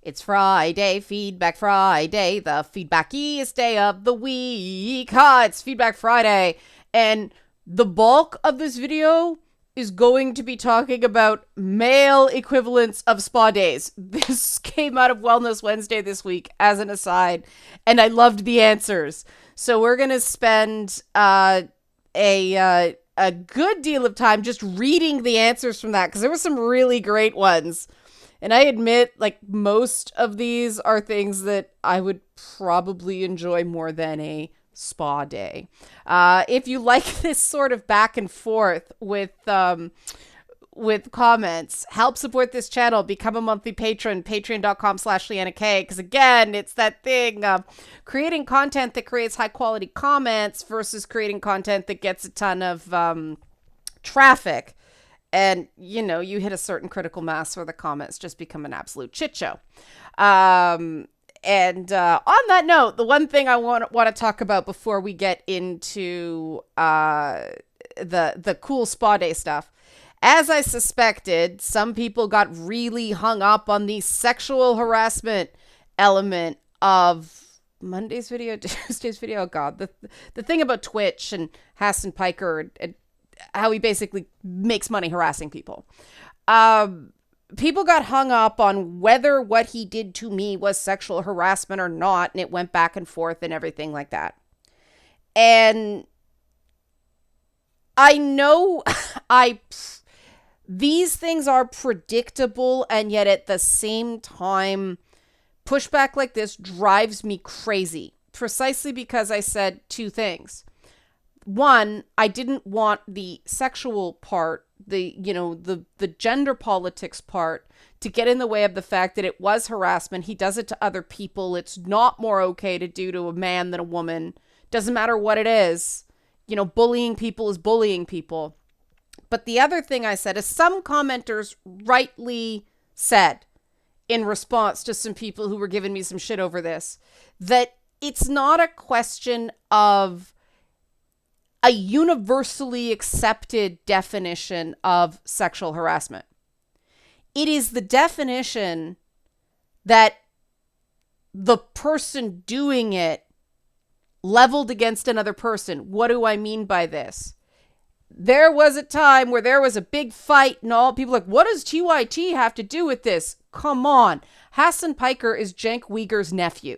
It's Friday, Feedback Friday, the feedbackiest day of the week. It's Feedback Friday. And the bulk of this video is going to be talking about male equivalents of spa days. This came out of Wellness Wednesday this week as an aside, and I loved the answers. So we're going to spend a good deal of time just reading the answers from that, because there were some really great ones. And I admit, like, most of these are things that I would probably enjoy more than a spa day. If you like this sort of back and forth with comments, help support this channel, become a monthly patron, patreon.com/LeannaK. Because again, it's that thing of creating content that creates high quality comments versus creating content that gets a ton of traffic. And, you know, you hit a certain critical mass where the comments just become an absolute shit show. On that note, the one thing I want to talk about before we get into the cool spa day stuff, as I suspected, some people got really hung up on the sexual harassment element of Monday's video, Tuesday's video. Oh God, the thing about Twitch and Hassan Piker and how he basically makes money harassing people. People got hung up on whether what he did to me was sexual harassment or not, and it went back and forth and everything like that. And I know these things are predictable, and yet at the same time, pushback like this drives me crazy, precisely because I said two things. One, I didn't want the sexual part, the gender politics part, to get in the way of the fact that it was harassment. He does it to other people. It's not more okay to do to a man than a woman. Doesn't matter what it is. You know, bullying people is bullying people. But the other thing I said is, some commenters rightly said in response to some people who were giving me some shit over this, that it's not a question of a universally accepted definition of sexual harassment. It is the definition that the person doing it leveled against another person. What do I mean by this? There was a time where there was a big fight and all people like, what does TYT have to do with this? Come on. Hassan Piker is Cenk Uyghur's nephew.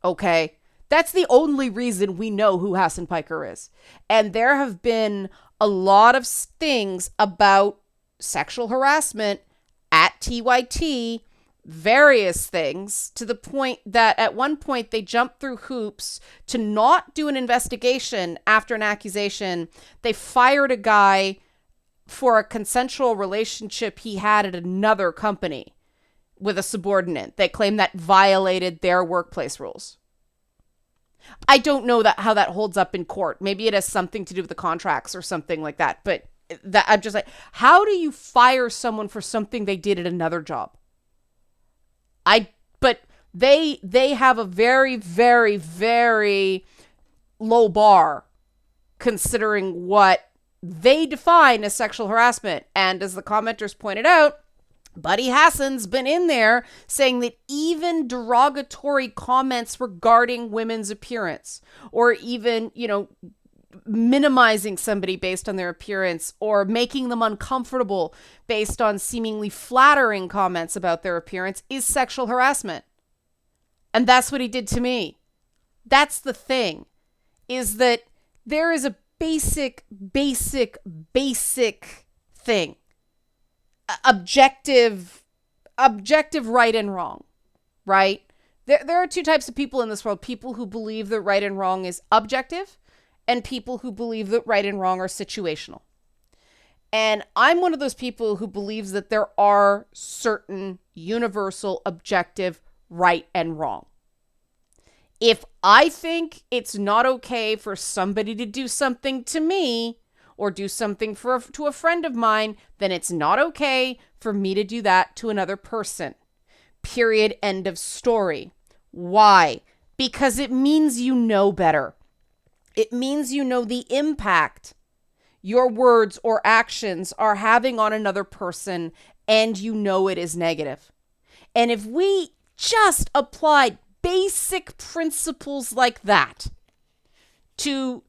Okay? That's the only reason we know who Hassan Piker is. And there have been a lot of things about sexual harassment at TYT, various things, to the point that at one point they jumped through hoops to not do an investigation after an accusation. They fired a guy for a consensual relationship he had at another company with a subordinate. They claim that violated their workplace rules. I don't know how that holds up in court. Maybe it has something to do with the contracts or something like that. But that, I'm just like, how do you fire someone for something they did at another job? But they have a very, very, very low bar considering what they define as sexual harassment. And as the commenters pointed out, Buddy Hassan's been in there saying that even derogatory comments regarding women's appearance, or even, minimizing somebody based on their appearance, or making them uncomfortable based on seemingly flattering comments about their appearance, is sexual harassment. And that's what he did to me. That's the thing, is that there is a basic thing. Objective right and wrong, right? There are two types of people in this world: people who believe that right and wrong is objective, and people who believe that right and wrong are situational. And I'm one of those people who believes that there are certain universal objective right and wrong. If I think it's not okay for somebody to do something to me, or do something to a friend of mine, then it's not okay for me to do that to another person. Period. End of story. Why? Because it means you know better. It means you know the impact your words or actions are having on another person, and you know it is negative. And if we just applied basic principles like that to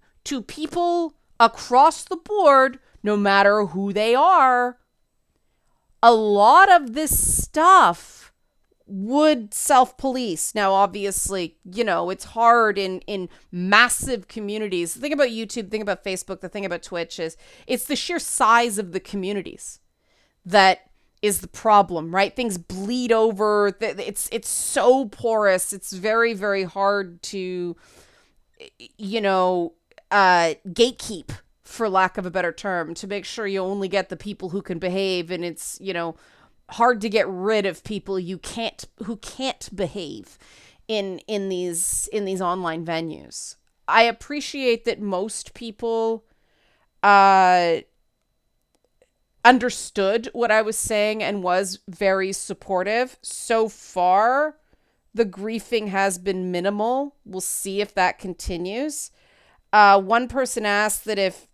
people across the board, no matter who they are, a lot of this stuff would self-police. Now, obviously, it's hard in massive communities. The thing about YouTube, the thing about Facebook, the thing about Twitch is it's the sheer size of the communities that is the problem, right? Things bleed over. It's so porous. It's very, very hard to, gatekeep, for lack of a better term, to make sure you only get the people who can behave. And it's, hard to get rid of people who can't behave in these online venues. I appreciate that most people understood what I was saying and was very supportive. So far, the griefing has been minimal. We'll see if that continues. One person asked that if,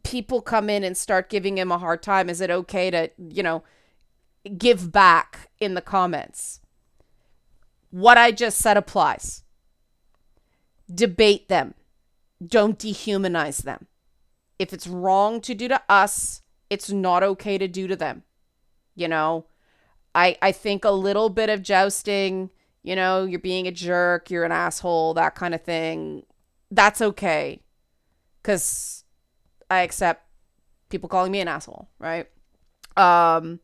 people come in and start giving him a hard time, is it okay to, give back in the comments? What I just said applies. Debate them. Don't dehumanize them. If it's wrong to do to us, it's not okay to do to them. I think a little bit of jousting, you're being a jerk, you're an asshole, that kind of thing, that's okay. Because I accept people calling me an asshole, right? But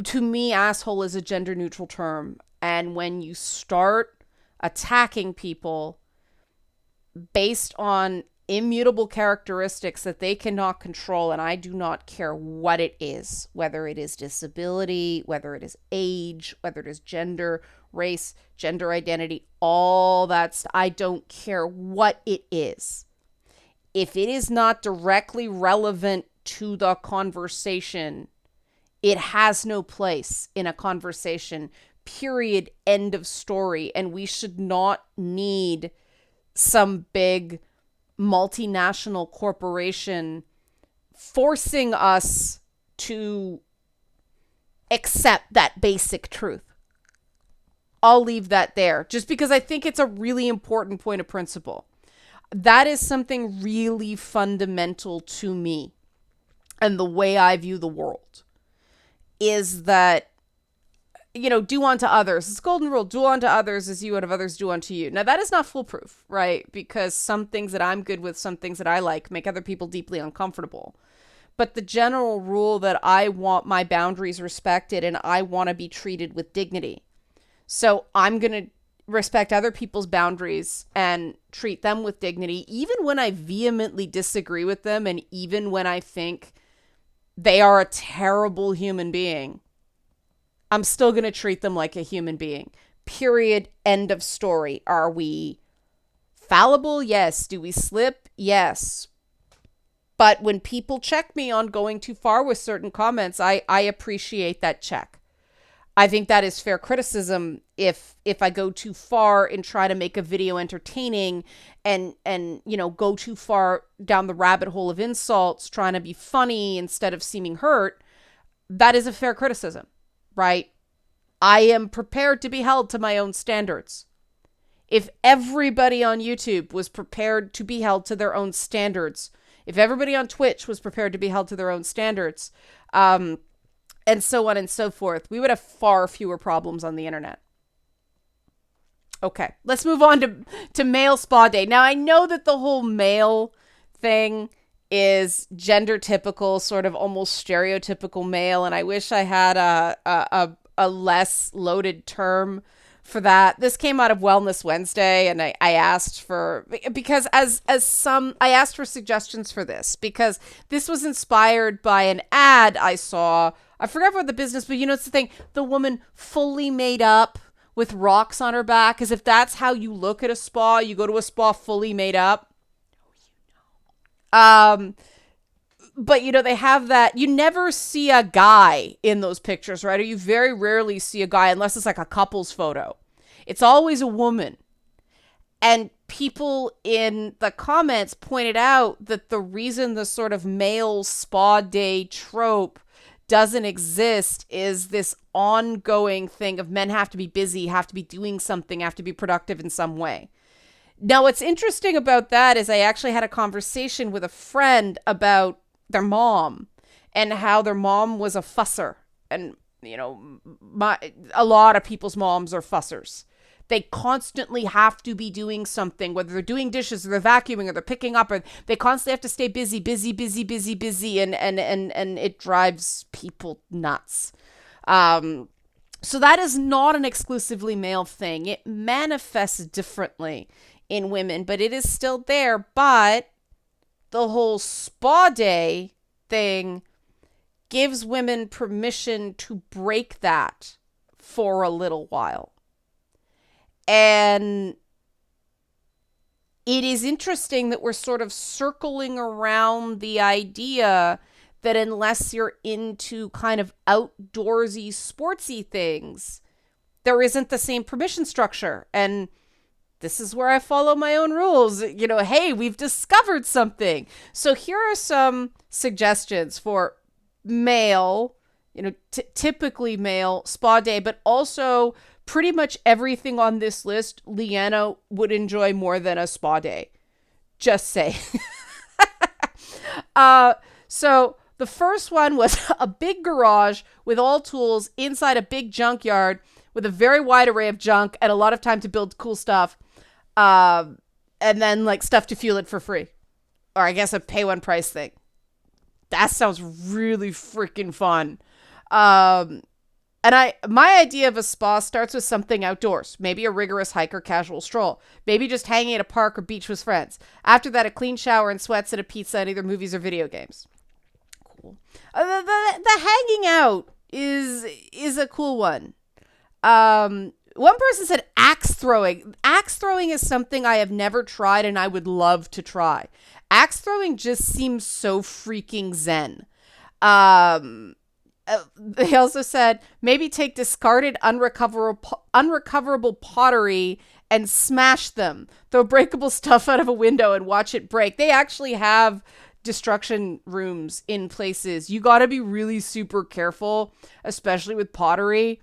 to me, asshole is a gender neutral term. And when you start attacking people based on immutable characteristics that they cannot control, and I do not care what it is, whether it is disability, whether it is age, whether it is gender, race, gender identity, all that stuff, I don't care what it is. If it is not directly relevant to the conversation, it has no place in a conversation, period, end of story. And we should not need some big multinational corporation forcing us to accept that basic truth. I'll leave that there just because I think it's a really important point of principle. That is something really fundamental to me and the way I view the world is that, do unto others. It's golden rule. Do unto others as you would have others do unto you. Now, that is not foolproof, right? Because some things that I'm good with, some things that I like, make other people deeply uncomfortable. But the general rule that I want my boundaries respected and I want to be treated with dignity. So I'm going to respect other people's boundaries and treat them with dignity, even when I vehemently disagree with them and even when I think they are a terrible human being. I'm still going to treat them like a human being. Period. End of story. Are we fallible? Yes. Do we slip? Yes. But when people check me on going too far with certain comments, I appreciate that check. I think that is fair criticism if I go too far and try to make a video entertaining and go too far down the rabbit hole of insults, trying to be funny instead of seeming hurt. That is a fair criticism. Right? I am prepared to be held to my own standards. If everybody on YouTube was prepared to be held to their own standards, if everybody on Twitch was prepared to be held to their own standards, and so on and so forth, we would have far fewer problems on the internet. Okay, let's move on to male spa day. Now, I know that the whole male thing is gender typical, sort of almost stereotypical male. And I wish I had a less loaded term for that. This came out of Wellness Wednesday, and I asked for, because I asked for suggestions for this, because this was inspired by an ad I saw. I forgot what the business, but it's the thing, the woman fully made up with rocks on her back, as if that's how you look at a spa. You go to a spa fully made up. But they have that. You never see a guy in those pictures, right? Or you very rarely see a guy unless it's like a couple's photo. It's always a woman. And people in the comments pointed out that the reason the sort of male spa day trope doesn't exist is this ongoing thing of men have to be busy, have to be doing something, have to be productive in some way. Now, what's interesting about that is I actually had a conversation with a friend about their mom and how their mom was a fusser. And, a lot of people's moms are fussers. They constantly have to be doing something, whether they're doing dishes or they're vacuuming or they're picking up, or they constantly have to stay busy, and it drives people nuts. So that is not an exclusively male thing. It manifests differently in women, but it is still there. But the whole spa day thing gives women permission to break that for a little while. And it is interesting that we're sort of circling around the idea that unless you're into kind of outdoorsy, sportsy things, there isn't the same permission structure. And this is where I follow my own rules. Hey, we've discovered something. So here are some suggestions for male, typically male spa day, but also pretty much everything on this list, Leanna would enjoy more than a spa day. Just say. So the first one was a big garage with all tools inside a big junkyard with a very wide array of junk and a lot of time to build cool stuff. And then like stuff to fuel it for free. Or I guess a pay one price thing. That sounds really freaking fun. And my idea of a spa starts with something outdoors, maybe a rigorous hike or casual stroll, maybe just hanging at a park or beach with friends. After that, a clean shower and sweats and a pizza and either movies or video games. Cool. The hanging out is a cool one. One person said axe throwing. Axe throwing is something I have never tried and I would love to try. Axe throwing just seems so freaking zen. They also said maybe take discarded unrecoverable pottery and smash them. Throw breakable stuff out of a window and watch it break. They actually have destruction rooms in places. You got to be really super careful, especially with pottery.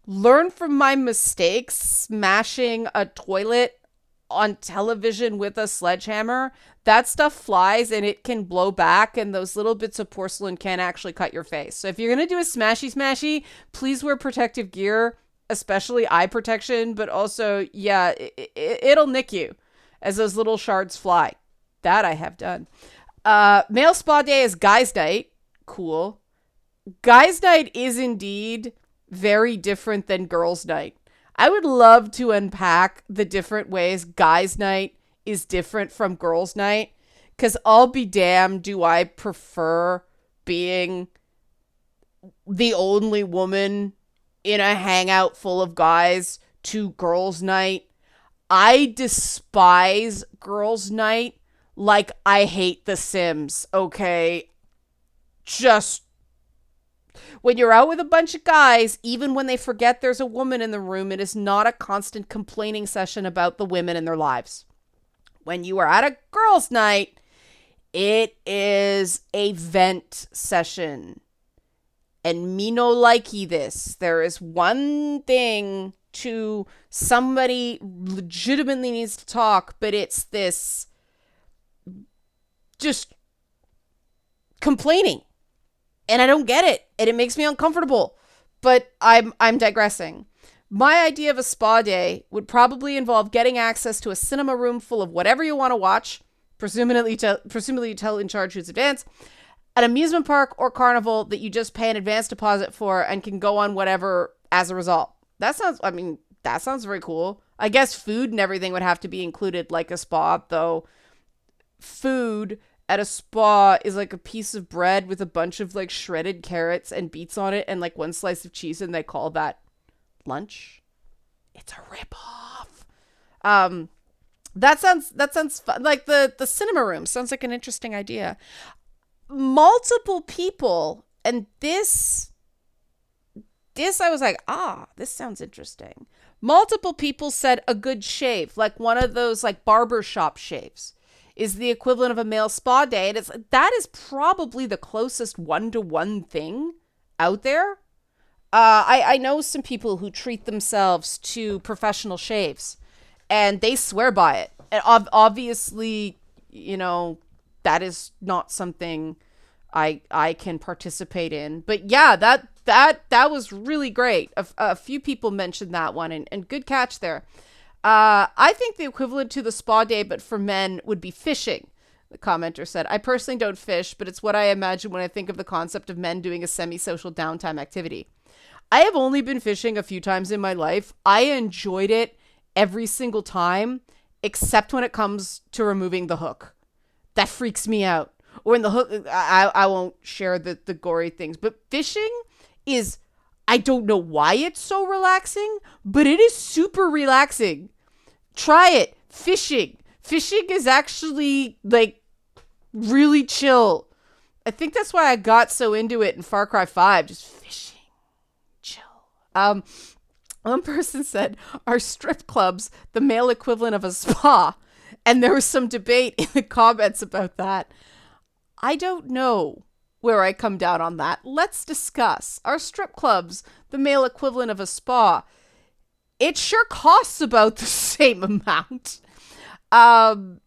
Learn from my mistakes smashing a toilet on television with a sledgehammer. That stuff flies and it can blow back, and those little bits of porcelain can actually cut your face. So if you're going to do a smashy, please wear protective gear, especially eye protection, but also, yeah, it'll nick you as those little shards fly. That I have done. Male spa day is guys' night. Cool. Guys' night is indeed very different than girls' night. I would love to unpack the different ways guys' night is different from girls' night, because I'll be damned, do I prefer being the only woman in a hangout full of guys to girls' night. I despise girls' night like I hate The Sims, okay? Just when you're out with a bunch of guys, even when they forget there's a woman in the room, it is not a constant complaining session about the women in their lives. When you are at a girls' night, it is a vent session. And me no likey this. There is one thing to somebody legitimately needs to talk, but it's this just complaining. And I don't get it. And it makes me uncomfortable. But I'm digressing. My idea of a spa day would probably involve getting access to a cinema room full of whatever you want to watch, presumably tell in charge who's advanced, an amusement park or carnival that you just pay an advance deposit for and can go on whatever as a result. That sounds very cool. I guess food and everything would have to be included like a spa, though. Food at a spa is like a piece of bread with a bunch of like shredded carrots and beets on it and like one slice of cheese, and they call that lunch. It's a ripoff. That sounds fun. Like the cinema room sounds like an interesting idea. Multiple people, and this I was like, this sounds interesting. Multiple people said a good shave, like one of those like barbershop shaves. is the equivalent of a male spa day. And that is probably the closest one-to-one thing out there. I know some people who treat themselves to professional shaves, and they swear by it. And obviously, that is not something I can participate in. But yeah, that was really great. A few people mentioned that one, and good catch there. I think the equivalent to the spa day, but for men, would be fishing. The commenter said, I personally don't fish, but it's what I imagine when I think of the concept of men doing a semi-social downtime activity. I have only been fishing a few times in my life. I enjoyed it every single time, except when it comes to removing the hook. That freaks me out. Or in the hook, I won't share the gory things, but fishing is, I don't know why it's so relaxing, but it is super relaxing. Try it. Fishing. Fishing is actually like really chill. I think that's why I got so into it in Far Cry 5. Just fishing. Chill. One person said, are strip clubs the male equivalent of a spa? And there was some debate in the comments about that. I don't know where I come down on that. Let's discuss. Are strip clubs the male equivalent of a spa? It sure costs about the same amount. Then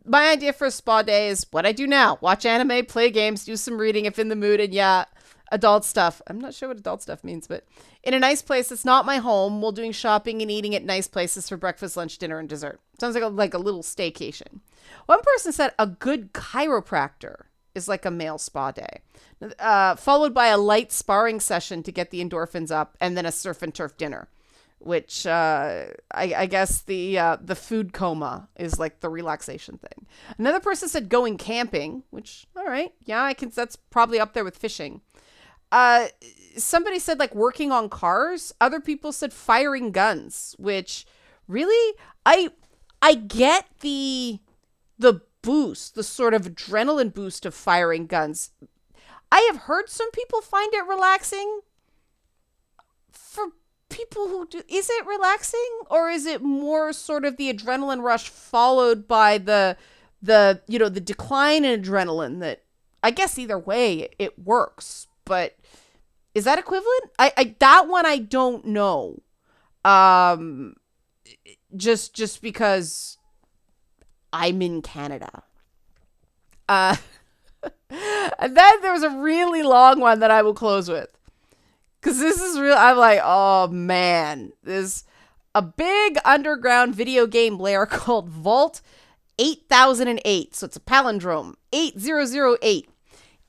my idea for a spa day is what I do now. Watch anime, play games, do some reading if in the mood, and yeah, adult stuff. I'm not sure what adult stuff means, but in a nice place that's not my home, while doing shopping and eating at nice places for breakfast, lunch, dinner, and dessert. Sounds like a little staycation. One person said a good chiropractor is like a male spa day, followed by a light sparring session to get the endorphins up, and then a surf and turf dinner, which I guess the food coma is like the relaxation thing. Another person said going camping, which, all right, yeah, that's probably up there with fishing. Somebody said like working on cars. Other people said firing guns, which really, I get the boost, the sort of adrenaline boost of firing guns. I have heard some people find it relaxing. For people who do, is it relaxing, or is it more sort of the adrenaline rush followed by the decline in adrenaline? That, I guess either way it works, but is that equivalent? I that one I don't know. Just because I'm in Canada. And then there was a really long one that I will close with. Because this is real. I'm like, oh man. There's a big underground video game lair called Vault 8008. So it's a palindrome. 8008.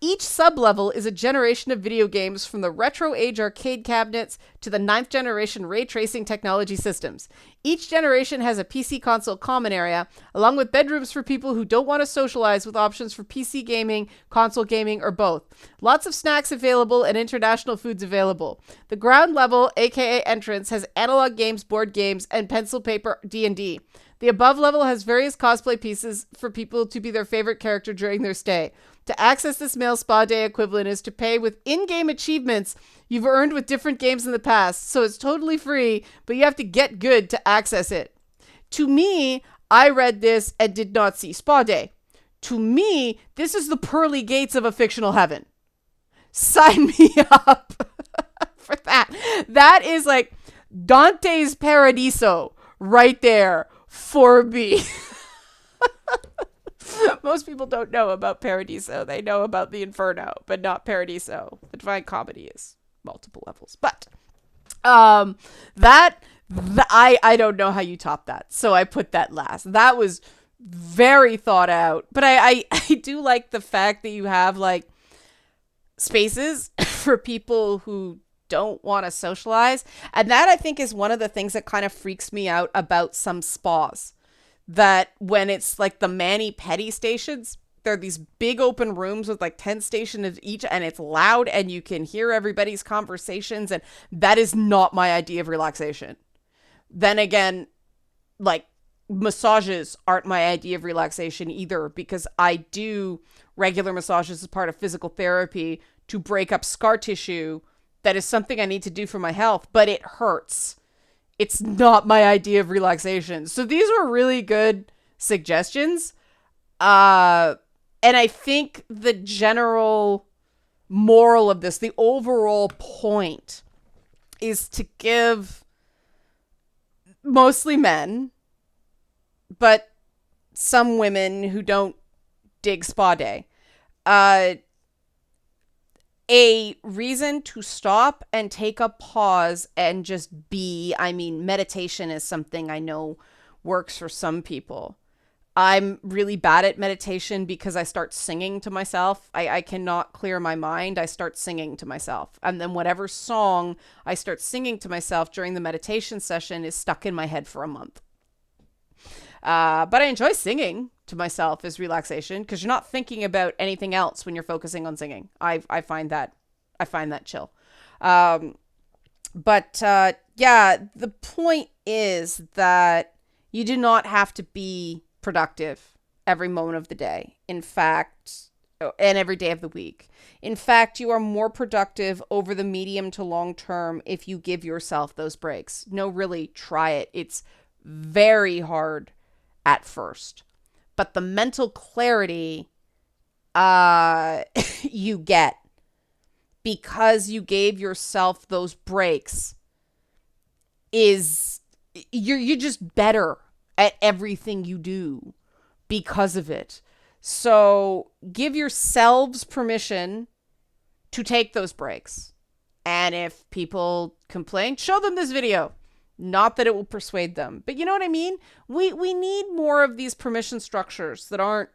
Each sub-level is a generation of video games from the retro age arcade cabinets to the 9th generation ray tracing technology systems. Each generation has a PC console common area, along with bedrooms for people who don't want to socialize, with options for PC gaming, console gaming, or both. Lots of snacks available and international foods available. The ground level, aka entrance, has analog games, board games, and pencil paper D&D. The above level has various cosplay pieces for people to be their favorite character during their stay. To access this male spa day equivalent is to pay with in-game achievements you've earned with different games in the past. So it's totally free, but you have to get good to access it. To me, I read this and did not see spa day. To me, this is the pearly gates of a fictional heaven. Sign me up for that. That is like Dante's Paradiso right there for me. Most people don't know about Paradiso. They know about the Inferno, but not Paradiso. The Divine Comedy is multiple levels. But I don't know how you top that. So I put that last. That was very thought out. But I do like the fact that you have like spaces for people who don't want to socialize. And that, I think, is one of the things that kind of freaks me out about some spas. That when it's like the mani-pedi stations, there are these big open rooms with like 10 stations each, and it's loud and you can hear everybody's conversations, and that is not my idea of relaxation. Then again, like massages aren't my idea of relaxation either, because I do regular massages as part of physical therapy to break up scar tissue. That is something I need to do for my health, but it hurts. It's not my idea of relaxation. So these were really good suggestions. And I think the general moral of this, the overall point, is to give mostly men, but some women who don't dig spa day, a reason to stop and take a pause and just be. I mean, meditation is something I know works for some people. I'm really bad at meditation because I start singing to myself. I cannot clear my mind. I start singing to myself. And then whatever song I start singing to myself during the meditation session is stuck in my head for a month. But I enjoy singing to myself as relaxation because you're not thinking about anything else when you're focusing on singing. I find that chill. Yeah, the point is that you do not have to be productive every moment of the day. In fact, and every day of the week. In fact, you are more productive over the medium to long term if you give yourself those breaks. No, really, try it. It's very hard at first. But the mental clarity you get because you gave yourself those breaks is you're just better at everything you do because of it. So give yourselves permission to take those breaks. And if people complain, show them this video. Not that it will persuade them, but you know what I mean? We need more of these permission structures that aren't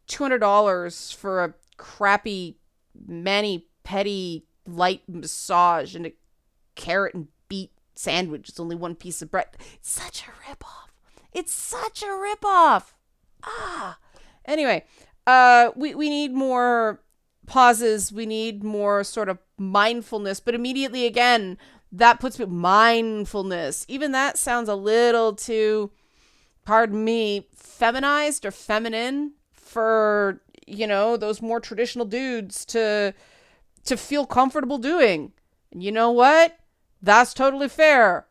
$200 for a crappy mani-pedi light massage and a carrot and beet sandwich. It's only one piece of bread. It's such a ripoff. It's such a ripoff. Anyway, we need more pauses. We need more sort of mindfulness, but immediately again, that puts me mindfulness. Even that sounds a little too, pardon me, feminized or feminine for, you know, those more traditional dudes to feel comfortable doing. And you know what? That's totally fair.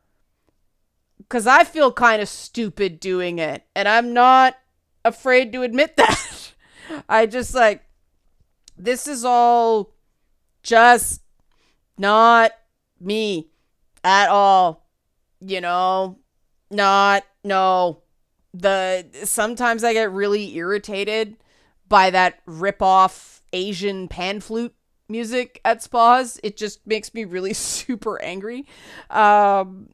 Because I feel kind of stupid doing it. And I'm not afraid to admit that. I just this is all just not me at all. You know, sometimes I get really irritated by that rip-off Asian pan flute music at spas. It just makes me really super angry. And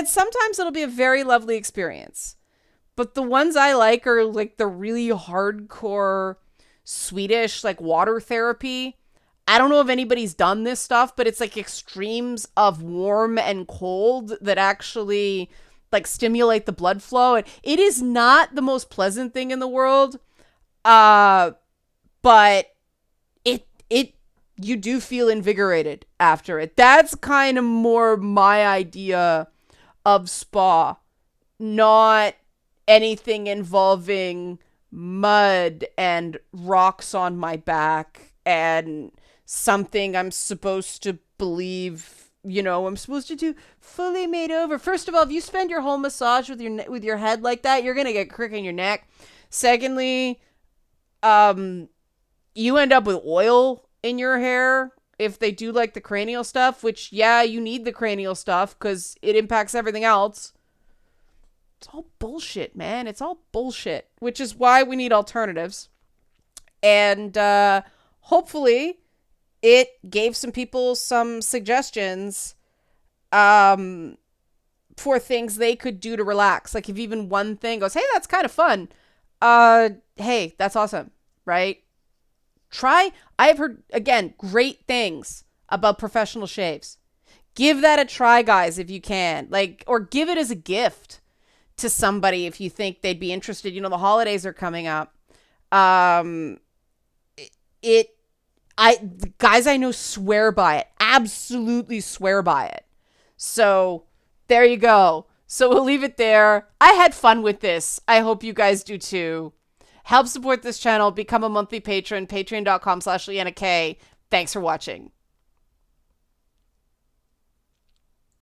sometimes it'll be a very lovely experience. But the ones I like are like the really hardcore Swedish, like water therapy. I don't know if anybody's done this stuff, but it's like extremes of warm and cold that actually like stimulate the blood flow. And it is not the most pleasant thing in the world. But you do feel invigorated after it. That's kind of more my idea of spa, not anything involving mud and rocks on my back and something I'm supposed to believe, you know, I'm supposed to do fully made over. First of all, if you spend your whole massage with your head like that, you're going to get crick in your neck. Secondly, you end up with oil in your hair if they do like the cranial stuff, which, yeah, you need the cranial stuff because it impacts everything else. It's all bullshit, man. It's all bullshit, which is why we need alternatives. And hopefully it gave some people some suggestions for things they could do to relax. Like if even one thing goes, hey, that's kind of fun. Hey, that's awesome, right? I've heard, again, great things about professional shaves. Give that a try, guys, if you can. Or give it as a gift to somebody if you think they'd be interested. You know, the holidays are coming up. The guys I know swear by it. Absolutely swear by it. So there you go. So we'll leave it there. I had fun with this. I hope you guys do too. Help support this channel. Become a monthly patron. Patreon.com/LeannaK. Thanks for watching.